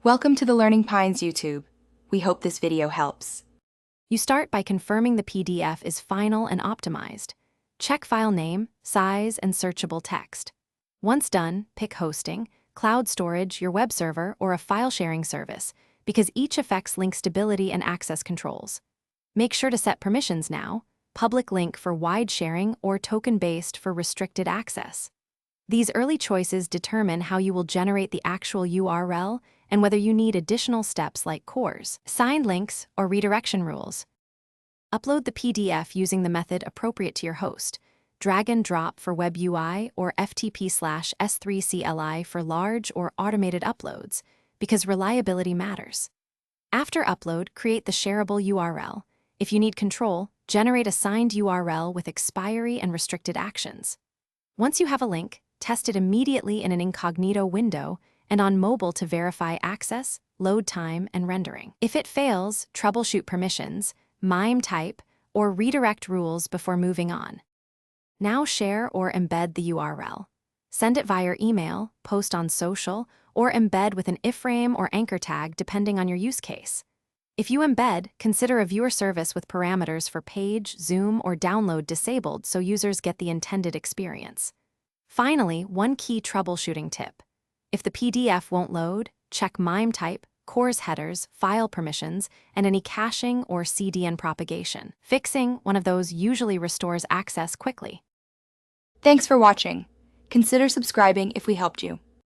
Welcome to the Learning Pines YouTube. We hope this video helps. You start by confirming the PDF is final and optimized. Check file name, size, and searchable text. Once done, pick hosting, cloud storage, your web server, or a file sharing service, because each affects link stability and access controls. Make sure to set permissions now, public link for wide sharing or token-based for restricted access. These early choices determine how you will generate the actual URL and whether you need additional steps like CORS, signed links, or redirection rules. Upload the PDF using the method appropriate to your host, drag and drop for Web UI or FTP/S3CLI for large or automated uploads, because reliability matters. After upload, create the shareable URL. If you need control, generate a signed URL with expiry and restricted actions. Once you have a link, test it immediately in an incognito window and on mobile to verify access, load time, and rendering. If it fails, troubleshoot permissions, MIME type, or redirect rules before moving on. Now share or embed the URL. Send it via email, post on social, or embed with an iframe or anchor tag depending on your use case. If you embed, consider a viewer service with parameters for page, zoom, or download disabled so users get the intended experience. Finally, one key troubleshooting tip. If the PDF won't load, check MIME type, CORS headers, file permissions, and any caching or CDN propagation. Fixing one of those usually restores access quickly. Thanks for watching. Consider subscribing if we helped you.